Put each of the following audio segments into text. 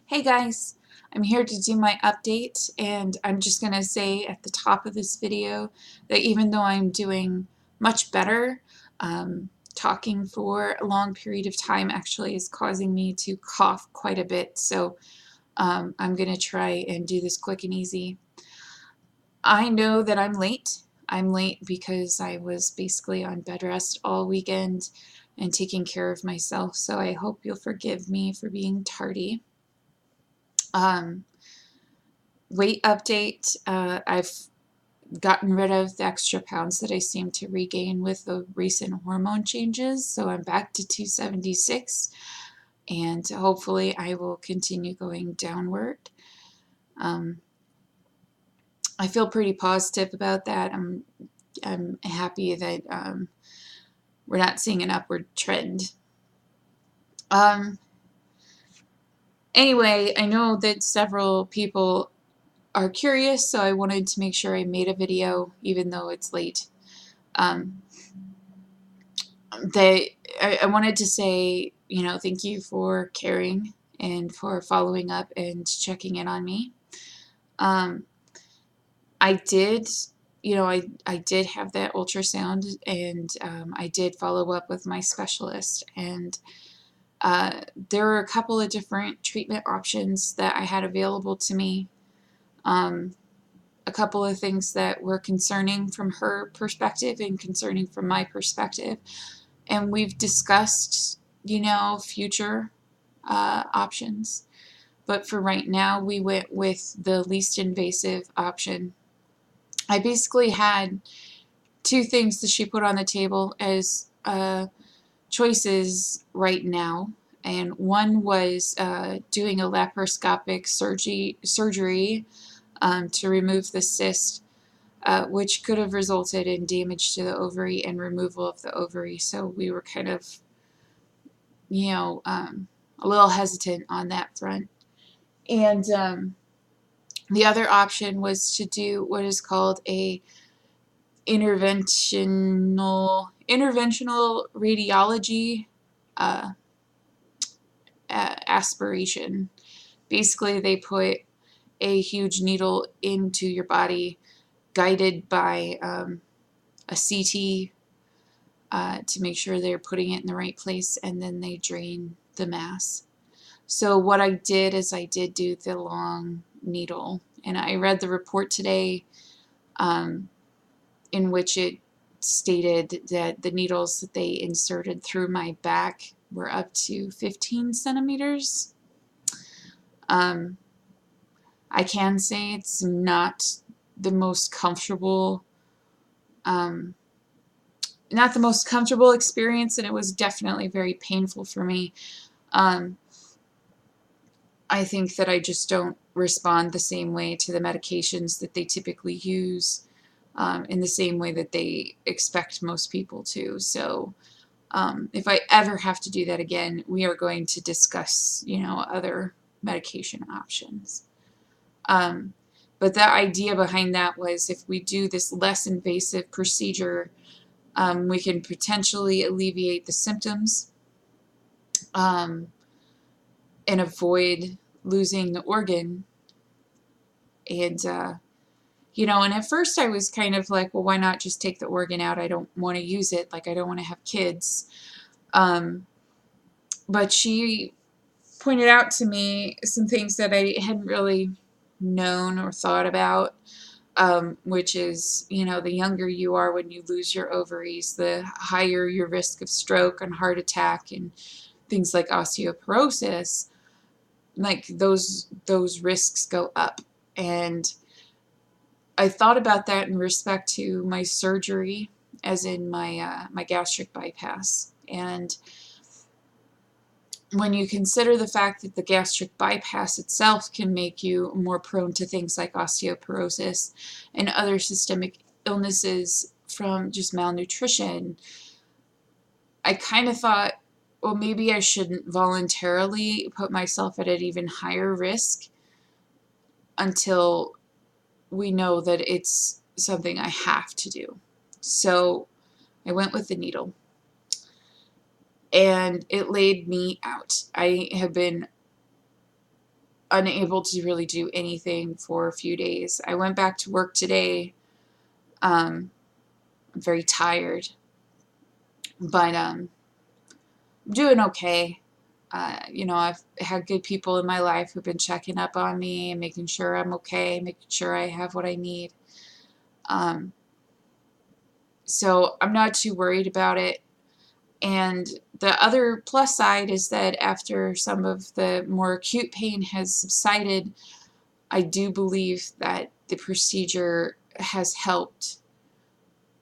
Hey guys, I'm here to do my update, and I'm just going to say at the top of this video that even though I'm doing much better, talking for a long period of time actually is causing me to cough quite a bit, so I'm going to try and do this quick and easy. I know that I'm late. I'm late because I was basically on bed rest all weekend and taking care of myself, so I hope you'll forgive me for being tardy. Um, Weight update, I've gotten rid of the extra pounds that I seem to regain with the recent hormone changes, so I'm back to 276, and hopefully I will continue going downward. Um, I feel pretty positive about that. I'm happy that we're not seeing an upward trend. Um, anyway, I know that several people are curious, so I wanted to make sure I made a video even though it's late. Um, I wanted to say, thank you for caring and for following up and checking in on me. Um, I did, I did have that ultrasound, and I did follow up with my specialist, and there were a couple of different treatment options that I had available to me. A couple of things that were concerning from her perspective and concerning from my perspective. And we've discussed, future options. But for right now, we went with the least invasive option. I basically had two things that she put on the table as choices right now. And one was doing a laparoscopic surgery to remove the cyst, which could have resulted in damage to the ovary and removal of the ovary. So we were kind of, a little hesitant on that front. And the other option was to do what is called a interventional radiology uh, aspiration. Basically, they put a huge needle into your body, guided by a CT, to make sure they're putting it in the right place, and then they drain the mass. So what I did is I did do the long needle, and I read the report today in which it stated that the needles that they inserted through my back were up to 15 centimeters. I can say it's not the most comfortable experience, and it was definitely very painful for me. I think that I just don't respond the same way to the medications that they typically use, in the same way that they expect most people to. So if I ever have to do that again, we are going to discuss, other medication options. But the idea behind that was, if we do this less invasive procedure, we can potentially alleviate the symptoms, and avoid losing the organ. And, and at first I was kind of like, well, why not just take the organ out? I don't want to use it. Like, I don't want to have kids. But she pointed out to me some things that I hadn't really known or thought about, which is, the younger you are when you lose your ovaries, the higher your risk of stroke and heart attack and things like osteoporosis. Like, those risks go up. And I thought about that in respect to my surgery, as in my gastric bypass. And when you consider the fact that the gastric bypass itself can make you more prone to things like osteoporosis and other systemic illnesses from just malnutrition, I kind of thought, well, maybe I shouldn't voluntarily put myself at an even higher risk until we know that it's something I have to do. So I went with the needle, and it laid me out. I have been unable to really do anything for a few days. I went back to work today. I'm very tired, but I'm doing okay. You know, I've had good people in my life who've been checking up on me and making sure I'm okay, making sure I have what I need. Um, so I'm not too worried about it. And the other plus side is that after some of the more acute pain has subsided, I do believe that the procedure has helped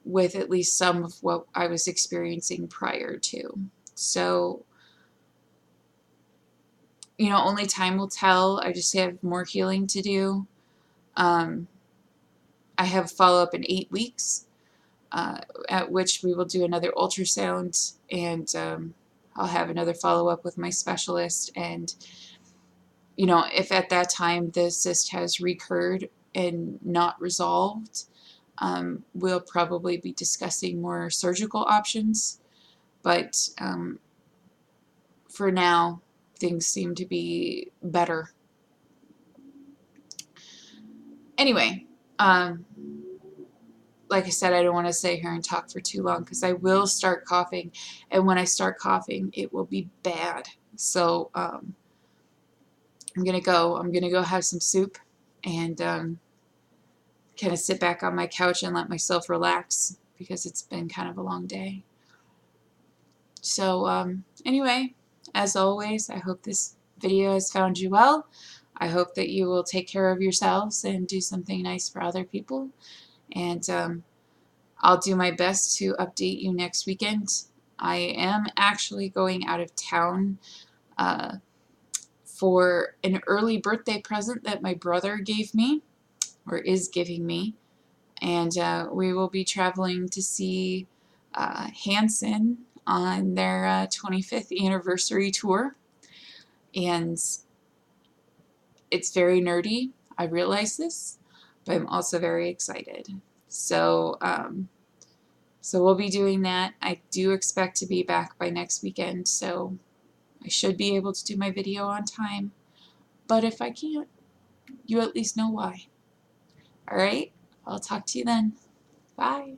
with at least some of what I was experiencing prior to. So, you know, only time will tell. I just have more healing to do. Um, I have follow-up in 8 weeks, at which we will do another ultrasound, and I'll have another follow-up with my specialist. And, you know, if at that time the cyst has recurred and not resolved, we'll probably be discussing more surgical options. But for now, things seem to be better. Anyway, like I said, I don't want to sit here and talk for too long because I will start coughing. And when I start coughing, it will be bad. So I'm going to go. I'm going to go have some soup and kind of sit back on my couch and let myself relax because it's been kind of a long day. So anyway, as always, I hope this video has found you well. I hope that you will take care of yourselves and do something nice for other people. And I'll do my best to update you next weekend. I am actually going out of town for an early birthday present that my brother gave me, or is giving me. And we will be traveling to see Hanson on their 25th anniversary tour. And it's very nerdy. I realize this, but I'm also very excited. So, so we'll be doing that. I do expect to be back by next weekend, so I should be able to do my video on time. But if I can't, you at least know why. All right? I'll talk to you then. Bye.